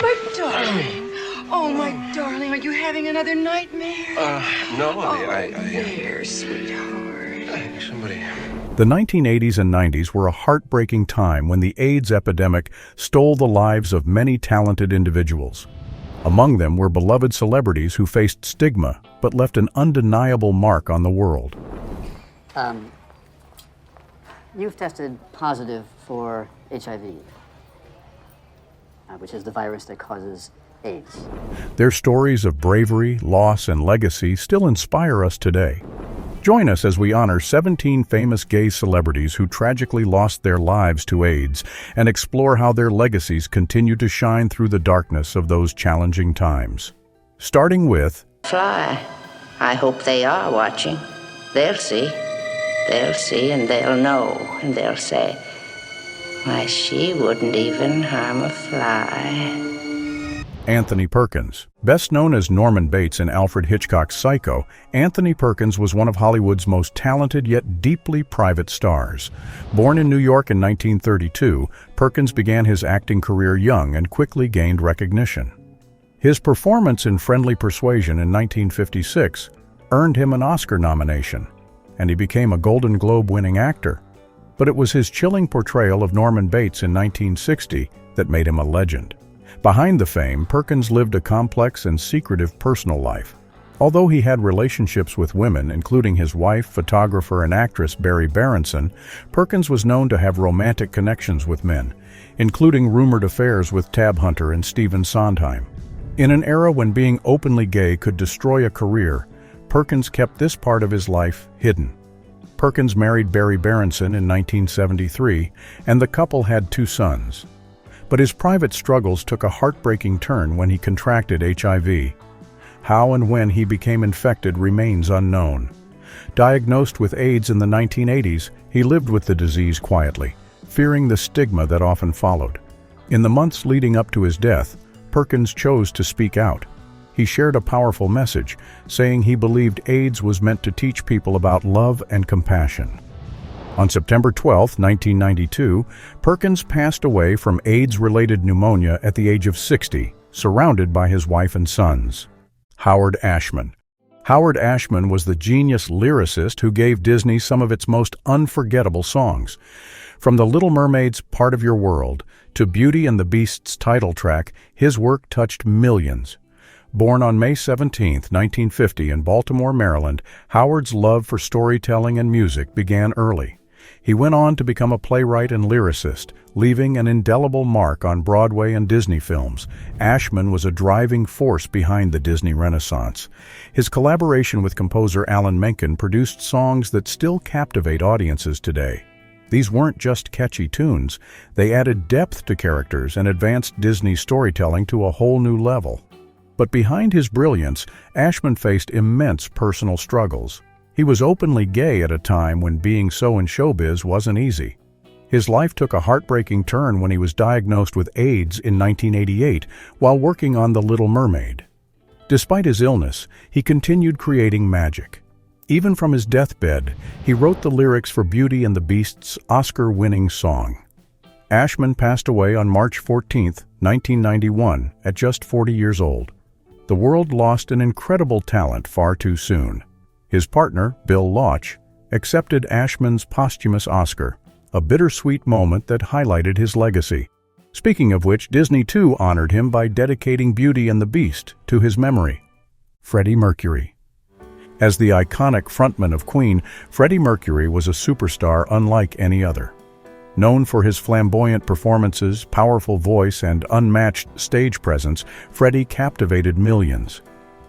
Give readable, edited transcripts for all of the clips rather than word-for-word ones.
my darling. Oh, my darling, are you having another nightmare? No, There, sweetheart. Somebody... The 1980s and 90s were a heartbreaking time when the AIDS epidemic stole the lives of many talented individuals. Among them were beloved celebrities who faced stigma but left an undeniable mark on the world. You've tested positive for HIV, which is the virus that causes AIDS. Their stories of bravery, loss, and legacy still inspire us today. Join us as we honor 17 famous gay celebrities who tragically lost their lives to AIDS and explore how their legacies continue to shine through the darkness of those challenging times. Starting with Fly. I hope they are watching. They'll see. They'll see and they'll know and they'll say, why, she wouldn't even harm a fly. Anthony Perkins. Best known as Norman Bates in Alfred Hitchcock's Psycho, Anthony Perkins was one of Hollywood's most talented yet deeply private stars. Born in New York in 1932, Perkins began his acting career young and quickly gained recognition. His performance in Friendly Persuasion in 1956 earned him an Oscar nomination, and he became a Golden Globe-winning actor. But it was his chilling portrayal of Norman Bates in 1960 that made him a legend. Behind the fame, Perkins lived a complex and secretive personal life. Although he had relationships with women, including his wife, photographer, and actress Barry Berenson, Perkins was known to have romantic connections with men, including rumored affairs with Tab Hunter and Stephen Sondheim. In an era when being openly gay could destroy a career, Perkins kept this part of his life hidden. Perkins married Barry Berenson in 1973, and the couple had 2 sons. But his private struggles took a heartbreaking turn when he contracted HIV. How and when he became infected remains unknown. Diagnosed with AIDS in the 1980s, he lived with the disease quietly, fearing the stigma that often followed. In the months leading up to his death, Perkins chose to speak out. He shared a powerful message, saying he believed AIDS was meant to teach people about love and compassion. On September 12, 1992, Perkins passed away from AIDS-related pneumonia at the age of 60, surrounded by his wife and sons. Howard Ashman. Howard Ashman was the genius lyricist who gave Disney some of its most unforgettable songs. From The Little Mermaid's Part of Your World to Beauty and the Beast's title track, his work touched millions. Born on May 17, 1950 in Baltimore, Maryland, Howard's love for storytelling and music began early. He went on to become a playwright and lyricist, leaving an indelible mark on Broadway and Disney films. Ashman was a driving force behind the Disney Renaissance. His collaboration with composer Alan Menken produced songs that still captivate audiences today. These weren't just catchy tunes, they added depth to characters and advanced Disney's storytelling to a whole new level. But behind his brilliance, Ashman faced immense personal struggles. He was openly gay at a time when being so in showbiz wasn't easy. His life took a heartbreaking turn when he was diagnosed with AIDS in 1988 while working on The Little Mermaid. Despite his illness, he continued creating magic. Even from his deathbed, he wrote the lyrics for Beauty and the Beast's Oscar-winning song. Ashman passed away on March 14, 1991, at just 40 years old. The world lost an incredible talent far too soon. His partner, Bill Loach, accepted Ashman's posthumous Oscar, a bittersweet moment that highlighted his legacy. Speaking of which, Disney too honored him by dedicating Beauty and the Beast to his memory. Freddie Mercury. As the iconic frontman of Queen, Freddie Mercury was a superstar unlike any other. Known for his flamboyant performances, powerful voice, and unmatched stage presence, Freddie captivated millions.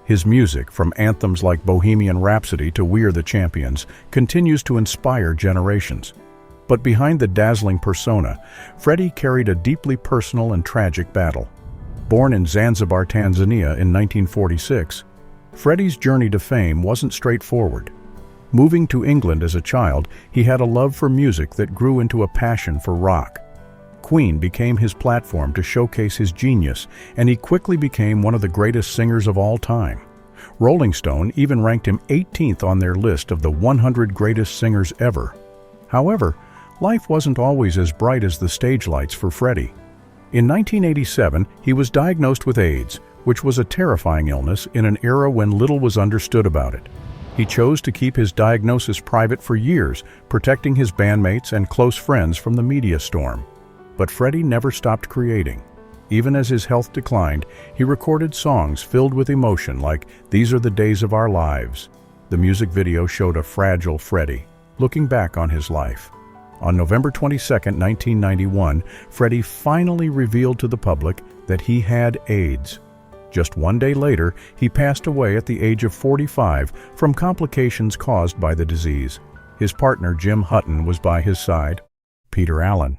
His music, from anthems like Bohemian Rhapsody to We're the Champions, continues to inspire generations. But behind the dazzling persona, Freddie carried a deeply personal and tragic battle. Born in Zanzibar, Tanzania in 1946, Freddie's journey to fame wasn't straightforward. Moving to England as a child, he had a love for music that grew into a passion for rock. Queen became his platform to showcase his genius, and he quickly became one of the greatest singers of all time. Rolling Stone even ranked him 18th on their list of the 100 greatest singers ever. However, life wasn't always as bright as the stage lights for Freddie. In 1987, he was diagnosed with AIDS, which was a terrifying illness in an era when little was understood about it. He chose to keep his diagnosis private for years, protecting his bandmates and close friends from the media storm. But Freddie never stopped creating. Even as his health declined, he recorded songs filled with emotion like "These Are the Days of Our Lives." The music video showed a fragile Freddie, looking back on his life. On November 22, 1991, Freddie finally revealed to the public that he had AIDS. Just one day later, he passed away at the age of 45 from complications caused by the disease. His partner, Jim Hutton, was by his side. Peter Allen.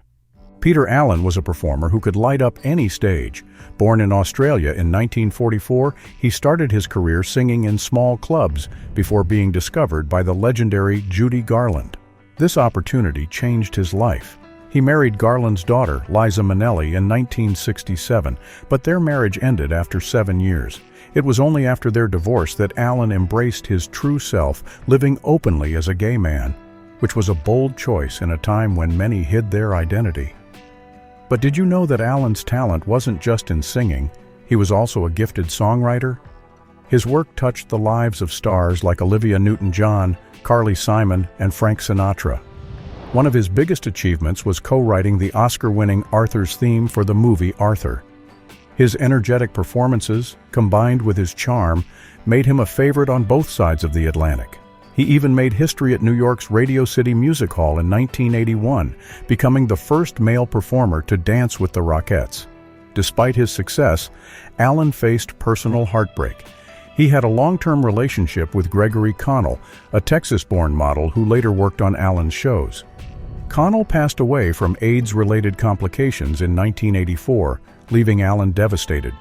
Peter Allen was a performer who could light up any stage. Born in Australia in 1944, he started his career singing in small clubs before being discovered by the legendary Judy Garland. This opportunity changed his life. He married Garland's daughter, Liza Minnelli, in 1967, but their marriage ended after 7 years. It was only after their divorce that Allen embraced his true self, living openly as a gay man, which was a bold choice in a time when many hid their identity. But did you know that Allen's talent wasn't just in singing? He was also a gifted songwriter. His work touched the lives of stars like Olivia Newton-John, Carly Simon, and Frank Sinatra. One of his biggest achievements was co-writing the Oscar-winning Arthur's theme for the movie Arthur. His energetic performances, combined with his charm, made him a favorite on both sides of the Atlantic. He even made history at New York's Radio City Music Hall in 1981, becoming the first male performer to dance with the Rockettes. Despite his success, Allen faced personal heartbreak. He had a long-term relationship with Gregory Connell, a Texas-born model who later worked on Allen's shows. Connell passed away from AIDS-related complications in 1984, leaving Allen devastated.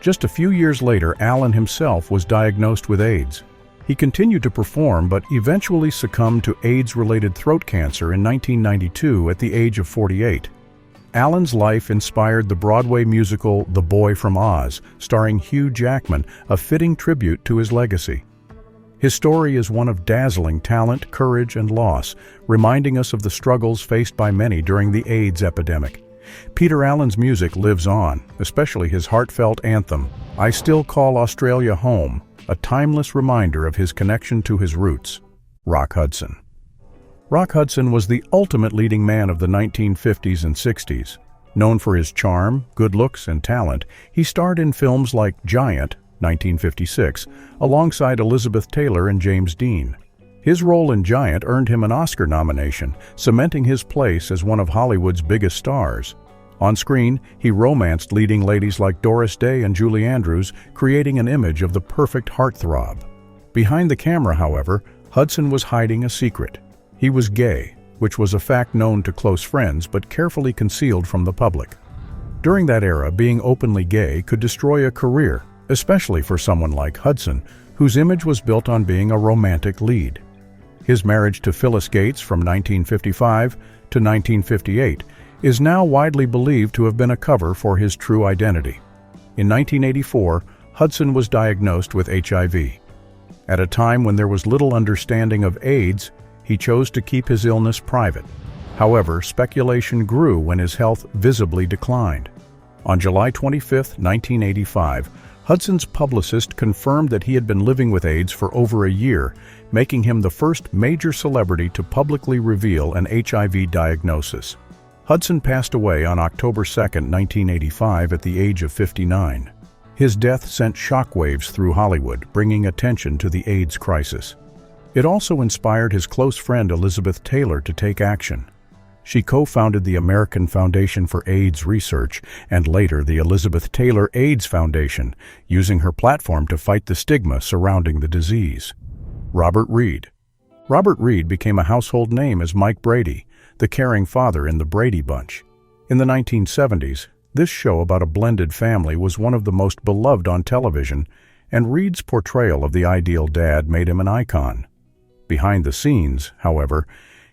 Just a few years later, Allen himself was diagnosed with AIDS. He continued to perform but eventually succumbed to AIDS-related throat cancer in 1992 at the age of 48. Allen's life inspired the Broadway musical The Boy from Oz, starring Hugh Jackman, a fitting tribute to his legacy. His story is one of dazzling talent, courage, and loss, reminding us of the struggles faced by many during the AIDS epidemic. Peter Allen's music lives on, especially his heartfelt anthem, "I Still Call Australia Home," a timeless reminder of his connection to his roots. Rock Hudson. Rock Hudson was the ultimate leading man of the 1950s and 60s. Known for his charm, good looks, and talent, he starred in films like Giant, 1956, alongside Elizabeth Taylor and James Dean. His role in Giant earned him an Oscar nomination, cementing his place as one of Hollywood's biggest stars. On screen, he romanced leading ladies like Doris Day and Julie Andrews, creating an image of the perfect heartthrob. Behind the camera, however, Hudson was hiding a secret. He was gay, which was a fact known to close friends but carefully concealed from the public. During that era, being openly gay could destroy a career, especially for someone like Hudson, whose image was built on being a romantic lead. His marriage to Phyllis Gates from 1955 to 1958 is now widely believed to have been a cover for his true identity. In 1984, Hudson was diagnosed with HIV. At a time when there was little understanding of AIDS, he chose to keep his illness private. However, speculation grew when his health visibly declined. On July 25, 1985, Hudson's publicist confirmed that he had been living with AIDS for over a year, making him the first major celebrity to publicly reveal an HIV diagnosis. Hudson passed away on October 2, 1985, at the age of 59. His death sent shockwaves through Hollywood, bringing attention to the AIDS crisis. It also inspired his close friend Elizabeth Taylor to take action. She co-founded the American Foundation for AIDS Research and later the Elizabeth Taylor AIDS Foundation, using her platform to fight the stigma surrounding the disease. Robert Reed. Robert Reed became a household name as Mike Brady, the caring father in the Brady Bunch. In the 1970s, this show about a blended family was one of the most beloved on television, and Reed's portrayal of the ideal dad made him an icon. Behind the scenes, however,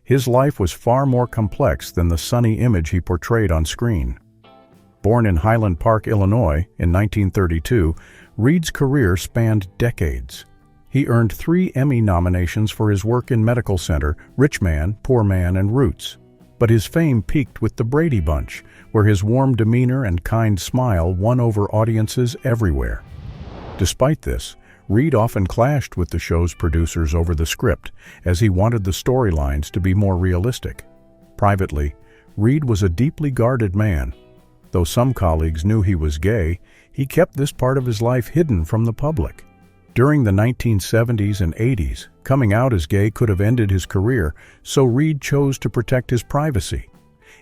his life was far more complex than the sunny image he portrayed on screen. Born in Highland Park, Illinois, in 1932, Reed's career spanned decades. He earned 3 Emmy nominations for his work in Medical Center, Rich Man, Poor Man, and Roots. But his fame peaked with the Brady Bunch, where his warm demeanor and kind smile won over audiences everywhere. Despite this, Reed often clashed with the show's producers over the script, as he wanted the storylines to be more realistic. Privately, Reed was a deeply guarded man. Though some colleagues knew he was gay, he kept this part of his life hidden from the public. During the 1970s and 80s, coming out as gay could have ended his career, so Reed chose to protect his privacy.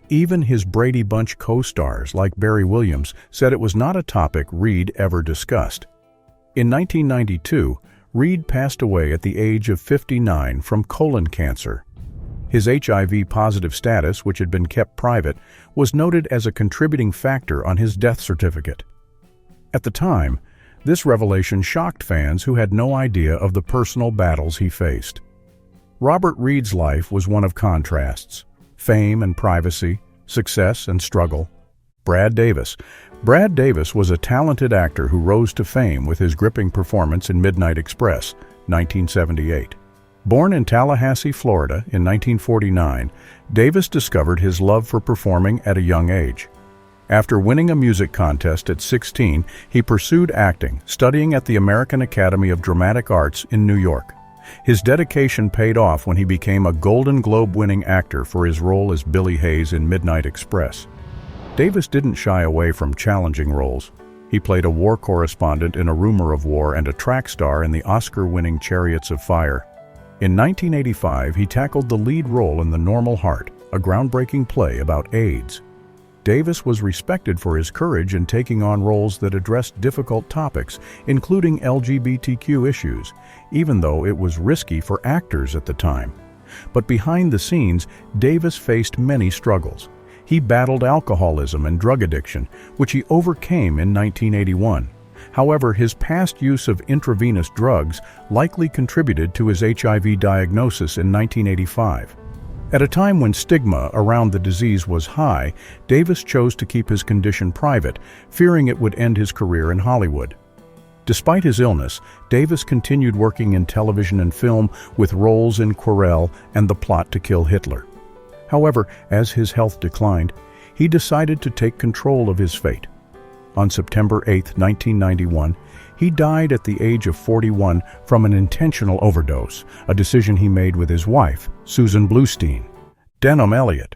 Even his Brady Bunch co-stars, like Barry Williams, said it was not a topic Reed ever discussed. In 1992, Reed passed away at the age of 59 from colon cancer. His HIV-positive status, which had been kept private, was noted as a contributing factor on his death certificate. At the time, this revelation shocked fans who had no idea of the personal battles he faced. Robert Reed's life was one of contrasts: fame and privacy, success and struggle. Brad Davis was a talented actor who rose to fame with his gripping performance in Midnight Express, 1978. Born in Tallahassee, Florida in 1949, Davis discovered his love for performing at a young age. After winning a music contest at 16, he pursued acting, studying at the American Academy of Dramatic Arts in New York. His dedication paid off when he became a Golden Globe-winning actor for his role as Billy Hayes in Midnight Express. Davis didn't shy away from challenging roles. He played a war correspondent in A Rumor of War and a track star in the Oscar-winning Chariots of Fire. In 1985, he tackled the lead role in The Normal Heart, a groundbreaking play about AIDS. Davis was respected for his courage in taking on roles that addressed difficult topics, including LGBTQ issues, even though it was risky for actors at the time. But behind the scenes, Davis faced many struggles. He battled alcoholism and drug addiction, which he overcame in 1981. However, his past use of intravenous drugs likely contributed to his HIV diagnosis in 1985. At a time when stigma around the disease was high, Davis chose to keep his condition private, fearing it would end his career in Hollywood. Despite his illness, Davis continued working in television and film with roles in Querelle and The Plot to Kill Hitler. However, as his health declined, he decided to take control of his fate. On September 8, 1991, he died at the age of 41 from an intentional overdose, a decision he made with his wife, Susan Bluestein. Denholm Elliott.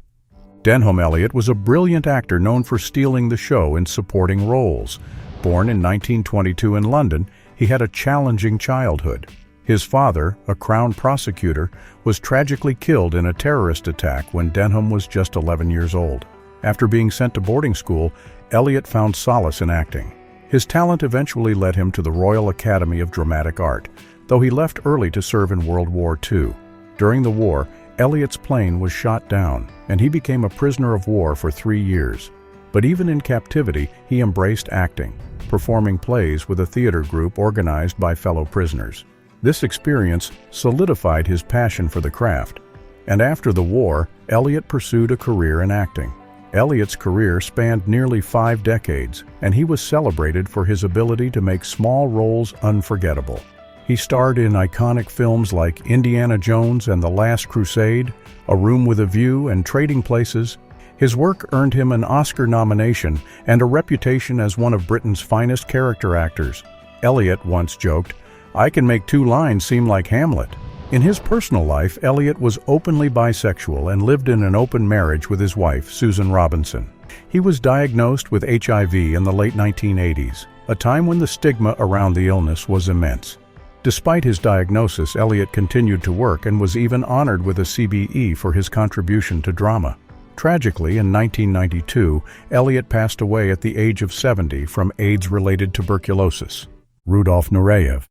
Denholm Elliott was a brilliant actor known for stealing the show in supporting roles. Born in 1922 in London, he had a challenging childhood. His father, a Crown prosecutor, was tragically killed in a terrorist attack when Denholm was just 11 years old. After being sent to boarding school, Elliott found solace in acting. His talent eventually led him to the Royal Academy of Dramatic Art, though he left early to serve in World War II. During the war, Elliott's plane was shot down, and he became a prisoner of war for 3 years. But even in captivity, he embraced acting, performing plays with a theater group organized by fellow prisoners. This experience solidified his passion for the craft, and after the war, Elliott pursued a career in acting. Elliott's career spanned nearly 5 decades, and he was celebrated for his ability to make small roles unforgettable. He starred in iconic films like Indiana Jones and the Last Crusade, A Room with a View, and Trading Places. His work earned him an Oscar nomination and a reputation as one of Britain's finest character actors. Elliott once joked, "I can make 2 lines seem like Hamlet." In his personal life, Elliott was openly bisexual and lived in an open marriage with his wife, Susan Robinson. He was diagnosed with HIV in the late 1980s, a time when the stigma around the illness was immense. Despite his diagnosis, Elliott continued to work and was even honored with a CBE for his contribution to drama. Tragically, in 1992, Elliott passed away at the age of 70 from AIDS-related tuberculosis. Rudolf Nureyev.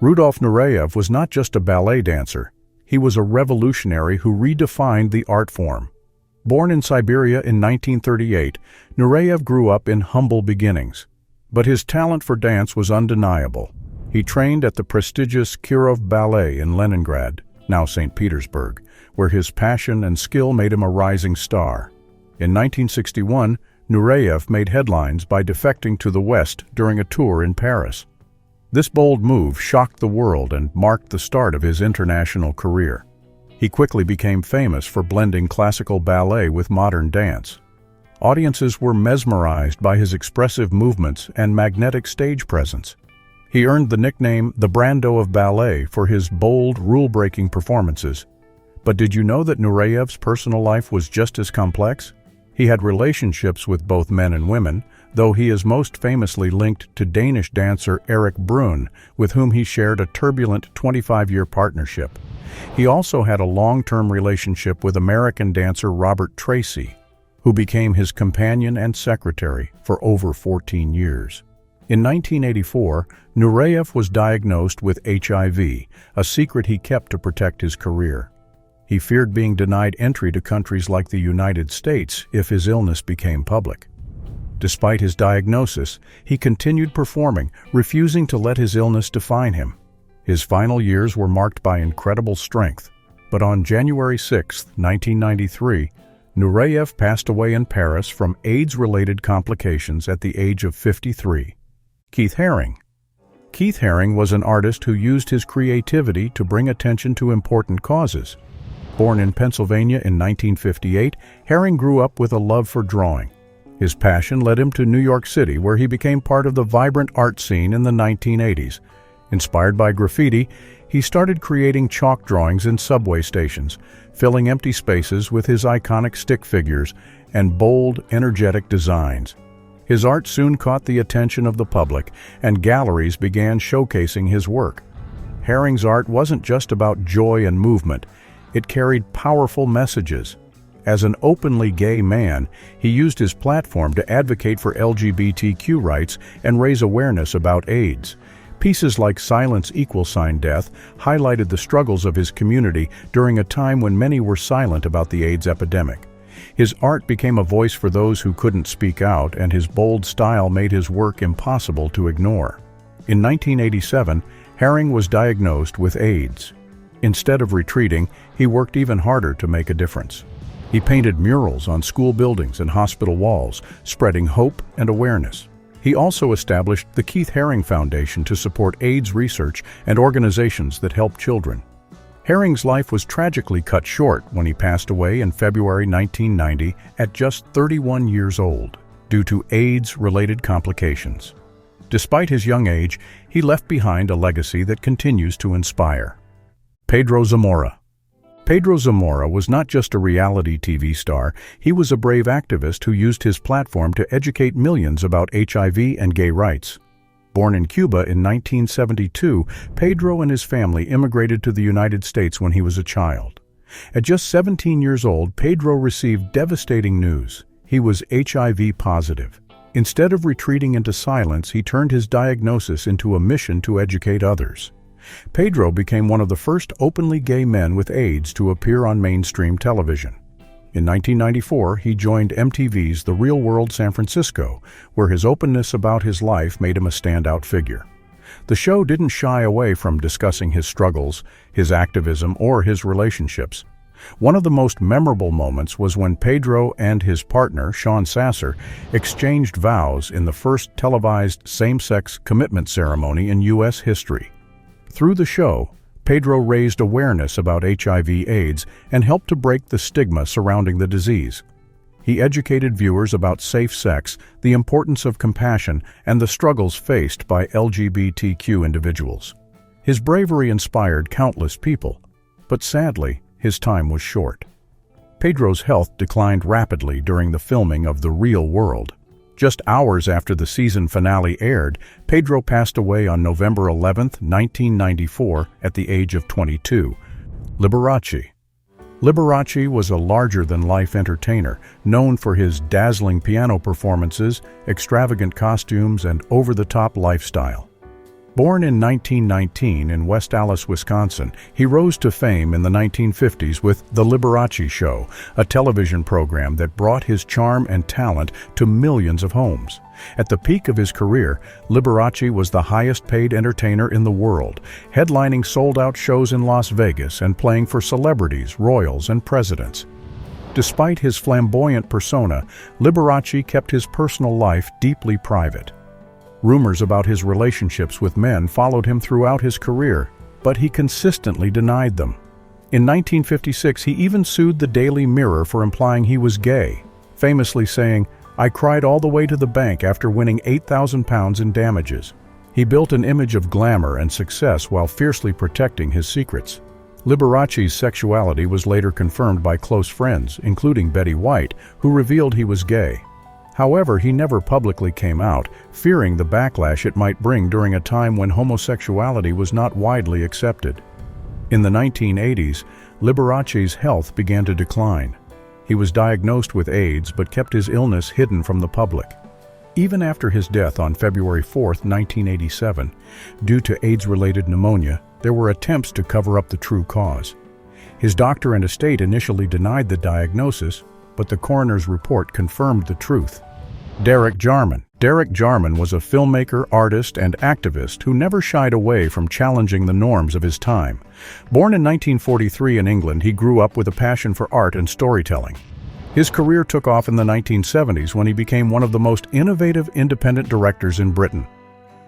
Rudolf Nureyev was not just a ballet dancer. He was a revolutionary who redefined the art form. Born in Siberia in 1938, Nureyev grew up in humble beginnings. But his talent for dance was undeniable. He trained at the prestigious Kirov Ballet in Leningrad, now St. Petersburg, where his passion and skill made him a rising star. In 1961, Nureyev made headlines by defecting to the West during a tour in Paris. This bold move shocked the world and marked the start of his international career. He quickly became famous for blending classical ballet with modern dance. Audiences were mesmerized by his expressive movements and magnetic stage presence. He earned the nickname the Brando of ballet for his bold, rule-breaking performances. But did you know that Nureyev's personal life was just as complex? He had relationships with both men and women, though he is most famously linked to Danish dancer Erik Brun, with whom he shared a turbulent 25-year partnership. He also had a long-term relationship with American dancer Robert Tracy, who became his companion and secretary for over 14 years. In 1984, Nureyev was diagnosed with HIV, a secret he kept to protect his career. He feared being denied entry to countries like the United States if his illness became public. Despite his diagnosis, he continued performing, refusing to let his illness define him. His final years were marked by incredible strength, but on January 6, 1993, Nureyev passed away in Paris from AIDS-related complications at the age of 53. Keith Haring. Keith Haring was an artist who used his creativity to bring attention to important causes. Born in Pennsylvania in 1958, Haring grew up with a love for drawing. His passion led him to New York City, where he became part of the vibrant art scene in the 1980s. Inspired by graffiti, he started creating chalk drawings in subway stations, filling empty spaces with his iconic stick figures and bold, energetic designs. His art soon caught the attention of the public, and galleries began showcasing his work. Haring's art wasn't just about joy and movement. It carried powerful messages. As an openly gay man, he used his platform to advocate for LGBTQ rights and raise awareness about AIDS. Pieces like Silence = Death highlighted the struggles of his community during a time when many were silent about the AIDS epidemic. His art became a voice for those who couldn't speak out, and his bold style made his work impossible to ignore. In 1987, Haring was diagnosed with AIDS. Instead of retreating, he worked even harder to make a difference. He painted murals on school buildings and hospital walls, spreading hope and awareness. He also established the Keith Haring Foundation to support AIDS research and organizations that help children. Haring's life was tragically cut short when he passed away in February 1990 at just 31 years old, due to AIDS-related complications. Despite his young age, he left behind a legacy that continues to inspire. Pedro Zamora. Pedro Zamora was not just a reality TV star, he was a brave activist who used his platform to educate millions about HIV and gay rights. Born in Cuba in 1972, Pedro and his family immigrated to the United States when he was a child. At just 17 years old, Pedro received devastating news. He was HIV positive. Instead of retreating into silence, he turned his diagnosis into a mission to educate others. Pedro became one of the first openly gay men with AIDS to appear on mainstream television. In 1994, he joined MTV's The Real World San Francisco, where his openness about his life made him a standout figure. The show didn't shy away from discussing his struggles, his activism, or his relationships. One of the most memorable moments was when Pedro and his partner, Sean Sasser, exchanged vows in the first televised same-sex commitment ceremony in U.S. history. Through the show, Pedro raised awareness about HIV/AIDS and helped to break the stigma surrounding the disease. He educated viewers about safe sex, the importance of compassion, and the struggles faced by LGBTQ individuals. His bravery inspired countless people, but sadly, his time was short. Pedro's health declined rapidly during the filming of The Real World. Just hours after the season finale aired, Pedro passed away on November 11, 1994, at the age of 22. Liberace. Liberace was a larger-than-life entertainer, known for his dazzling piano performances, extravagant costumes, and over-the-top lifestyle. Born in 1919 in West Allis, Wisconsin, he rose to fame in the 1950s with The Liberace Show, a television program that brought his charm and talent to millions of homes. At the peak of his career, Liberace was the highest-paid entertainer in the world, headlining sold-out shows in Las Vegas and playing for celebrities, royals, and presidents. Despite his flamboyant persona, Liberace kept his personal life deeply private. Rumors about his relationships with men followed him throughout his career, but he consistently denied them. In 1956, he even sued the Daily Mirror for implying he was gay, famously saying, "I cried all the way to the bank after winning £8,000 in damages." He built an image of glamour and success while fiercely protecting his secrets. Liberace's sexuality was later confirmed by close friends, including Betty White, who revealed he was gay. However, he never publicly came out, fearing the backlash it might bring during a time when homosexuality was not widely accepted. In the 1980s, Liberace's health began to decline. He was diagnosed with AIDS but kept his illness hidden from the public. Even after his death on February 4, 1987, due to AIDS-related pneumonia, there were attempts to cover up the true cause. His doctor and estate initially denied the diagnosis, but the coroner's report confirmed the truth. Derek Jarman. Derek Jarman was a filmmaker, artist, and activist who never shied away from challenging the norms of his time. Born in 1943 in England, he grew up with a passion for art and storytelling. His career took off in the 1970s when he became one of the most innovative independent directors in Britain.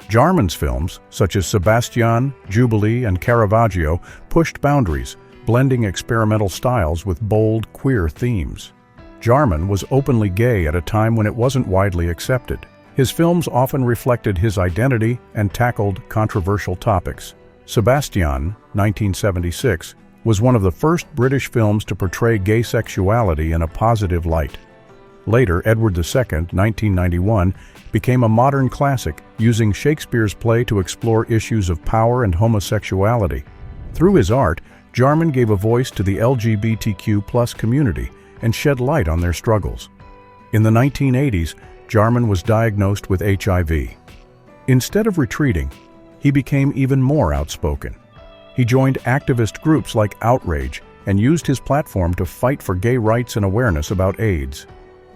Jarman's films, such as Sebastian, Jubilee, and Caravaggio, pushed boundaries, blending experimental styles with bold, queer themes. Jarman was openly gay at a time when it wasn't widely accepted. His films often reflected his identity and tackled controversial topics. Sebastian, 1976, was one of the first British films to portray gay sexuality in a positive light. Later, Edward II, 1991, became a modern classic, using Shakespeare's play to explore issues of power and homosexuality. Through his art, Jarman gave a voice to the LGBTQ+ community and shed light on their struggles. In the 1980s, Jarman was diagnosed with HIV. Instead of retreating, he became even more outspoken. He joined activist groups like Outrage and used his platform to fight for gay rights and awareness about AIDS.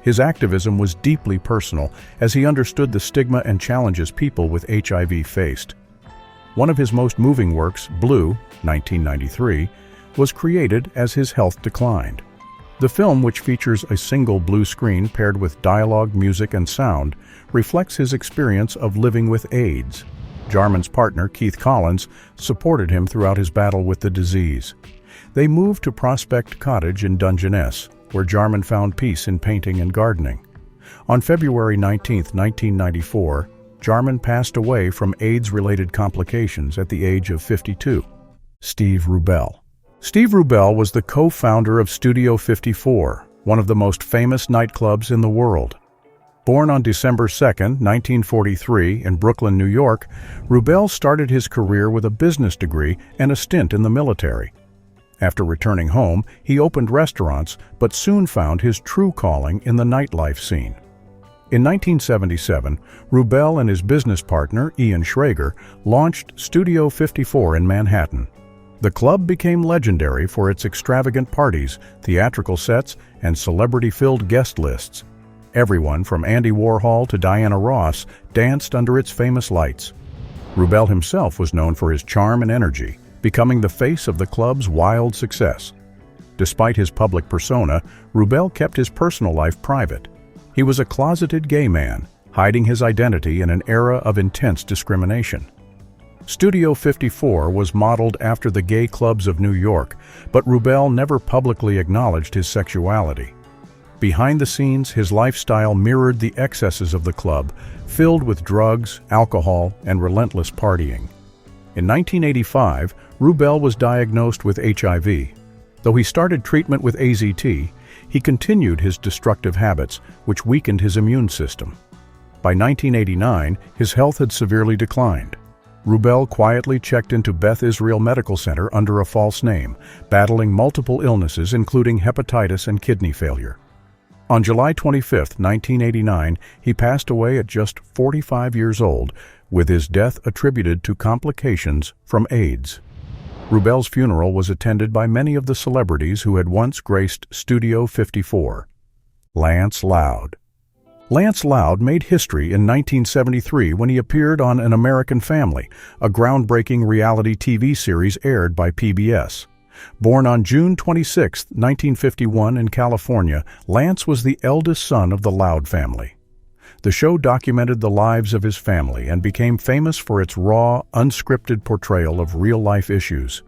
His activism was deeply personal, as he understood the stigma and challenges people with HIV faced. One of his most moving works, Blue, 1993, was created as his health declined. The film, which features a single blue screen paired with dialogue, music, and sound, reflects his experience of living with AIDS. Jarman's partner, Keith Collins, supported him throughout his battle with the disease. They moved to Prospect Cottage in Dungeness, where Jarman found peace in painting and gardening. On February 19, 1994, Jarman passed away from AIDS-related complications at the age of 52. Steve Rubell. Steve Rubell was the co-founder of Studio 54, one of the most famous nightclubs in the world. Born on December 2, 1943, in Brooklyn, New York, Rubell started his career with a business degree and a stint in the military. After returning home, he opened restaurants, but soon found his true calling in the nightlife scene. In 1977, Rubell and his business partner, Ian Schrager, launched Studio 54 in Manhattan. The club became legendary for its extravagant parties, theatrical sets, and celebrity-filled guest lists. Everyone from Andy Warhol to Diana Ross danced under its famous lights. Rubell himself was known for his charm and energy, becoming the face of the club's wild success. Despite his public persona, Rubell kept his personal life private. He was a closeted gay man, hiding his identity in an era of intense discrimination. Studio 54 was modeled after the gay clubs of New York, but Rubell never publicly acknowledged his sexuality. Behind the scenes, his lifestyle mirrored the excesses of the club, filled with drugs, alcohol, and relentless partying. In 1985, Rubell was diagnosed with HIV. Though he started treatment with AZT, he continued his destructive habits, which weakened his immune system. By 1989, his health had severely declined. Rubell quietly checked into Beth Israel Medical Center under a false name, battling multiple illnesses including hepatitis and kidney failure. On July 25, 1989, he passed away at just 45 years old, with his death attributed to complications from AIDS. Rubell's funeral was attended by many of the celebrities who had once graced Studio 54. Lance Loud. Lance Loud made history in 1973 when he appeared on An American Family, a groundbreaking reality TV series aired by PBS. Born on June 26, 1951 in California, Lance was the eldest son of the Loud family. The show documented the lives of his family and became famous for its raw, unscripted portrayal of real-life issues.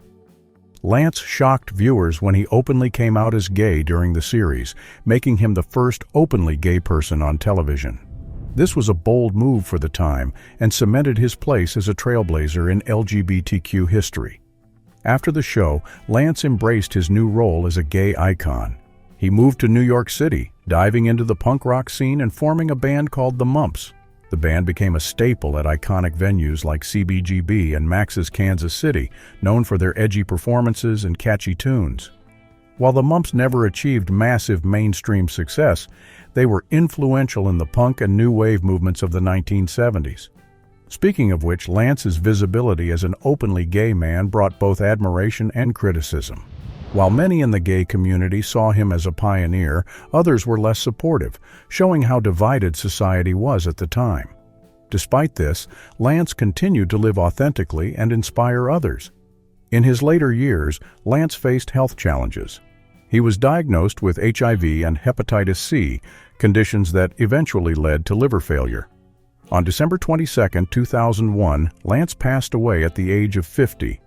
Lance shocked viewers when he openly came out as gay during the series, making him the first openly gay person on television. This was a bold move for the time and cemented his place as a trailblazer in LGBTQ history. After the show, Lance embraced his new role as a gay icon. He moved to New York City, diving into the punk rock scene and forming a band called The Mumps. The band became a staple at iconic venues like CBGB and Max's Kansas City, known for their edgy performances and catchy tunes. While the Mumps never achieved massive mainstream success, they were influential in the punk and new wave movements of the 1970s. Speaking of which, Lance's visibility as an openly gay man brought both admiration and criticism. While many in the gay community saw him as a pioneer, others were less supportive, showing how divided society was at the time. Despite this, Lance continued to live authentically and inspire others. In his later years, Lance faced health challenges. He was diagnosed with HIV and hepatitis C, conditions that eventually led to liver failure. On December 22, 2001, Lance passed away at the age of 50.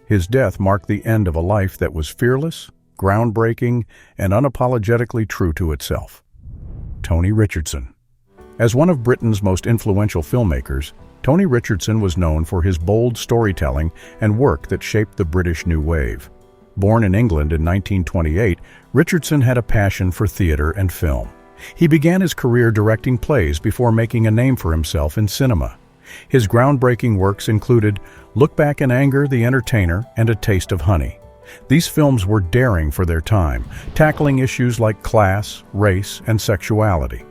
His death marked the end of a life that was fearless, groundbreaking, and unapologetically true to itself. Tony Richardson. As one of Britain's most influential filmmakers, Tony Richardson was known for his bold storytelling and work that shaped the British New Wave. Born in England in 1928, Richardson had a passion for theater and film. He began his career directing plays before making a name for himself in cinema. His groundbreaking works included Look Back in Anger, The Entertainer, and A Taste of Honey. These films were daring for their time, tackling issues like class, race, and sexuality.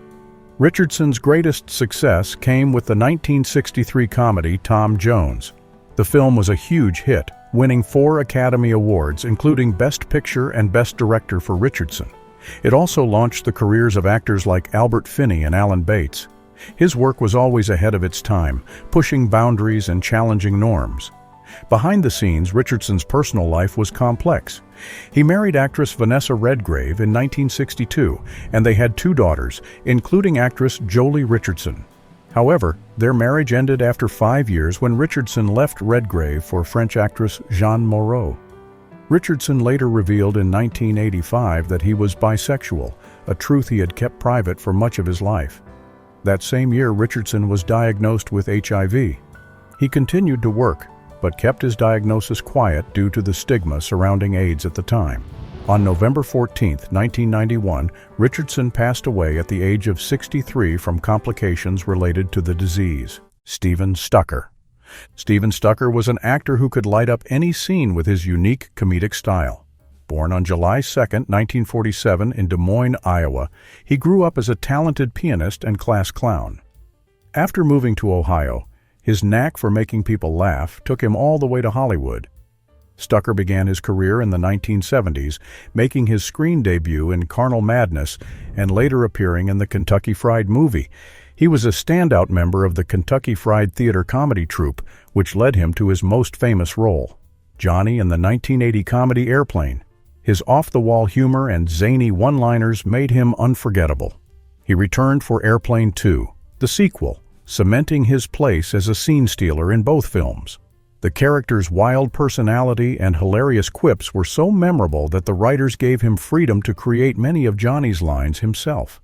Richardson's greatest success came with the 1963 comedy Tom Jones. The film was a huge hit, winning 4 Academy Awards, including Best Picture and Best Director for Richardson. It also launched the careers of actors like Albert Finney and Alan Bates. His work was always ahead of its time, pushing boundaries and challenging norms. Behind the scenes, Richardson's personal life was complex. He married actress Vanessa Redgrave in 1962, and they had 2 daughters, including actress Jolie Richardson. However, their marriage ended after 5 years when Richardson left Redgrave for French actress Jeanne Moreau. Richardson later revealed in 1985 that he was bisexual, a truth he had kept private for much of his life. That same year, Richardson was diagnosed with HIV. He continued to work, but kept his diagnosis quiet due to the stigma surrounding AIDS at the time. On November 14, 1991, Richardson passed away at the age of 63 from complications related to the disease. Steven Stucker. Steven Stucker was an actor who could light up any scene with his unique comedic style. Born on July 2, 1947 in Des Moines, Iowa, he grew up as a talented pianist and class clown. After moving to Ohio, his knack for making people laugh took him all the way to Hollywood. Stucker began his career in the 1970s, making his screen debut in Carnal Madness and later appearing in the Kentucky Fried Movie. He was a standout member of the Kentucky Fried Theater comedy troupe, which led him to his most famous role, Johnny in the 1980 comedy Airplane. His off-the-wall humor and zany one-liners made him unforgettable. He returned for Airplane 2, the sequel, cementing his place as a scene stealer in both films. The character's wild personality and hilarious quips were so memorable that the writers gave him freedom to create many of Johnny's lines himself.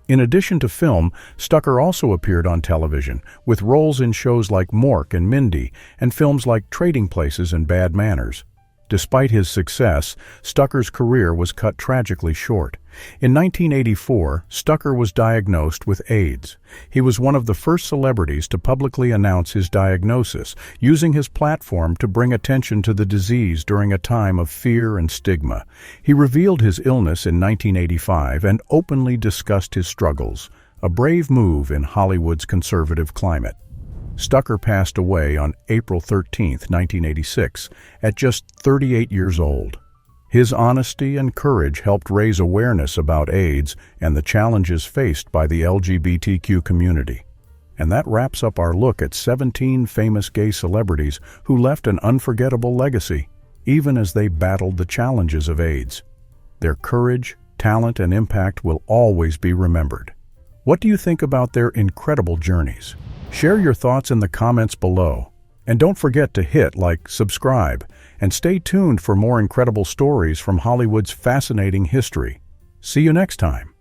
In addition to film, Stucker also appeared on television, with roles in shows like Mork and Mindy and films like Trading Places and Bad Manners. Despite his success, Stucker's career was cut tragically short. In 1984, Stucker was diagnosed with AIDS. He was one of the first celebrities to publicly announce his diagnosis, using his platform to bring attention to the disease during a time of fear and stigma. He revealed his illness in 1985 and openly discussed his struggles, a brave move in Hollywood's conservative climate. Stucker passed away on April 13, 1986, at just 38 years old. His honesty and courage helped raise awareness about AIDS and the challenges faced by the LGBTQ community. And that wraps up our look at 17 famous gay celebrities who left an unforgettable legacy, even as they battled the challenges of AIDS. Their courage, talent, and impact will always be remembered. What do you think about their incredible journeys? Share your thoughts in the comments below. And don't forget to hit like, subscribe, and stay tuned for more incredible stories from Hollywood's fascinating history. See you next time.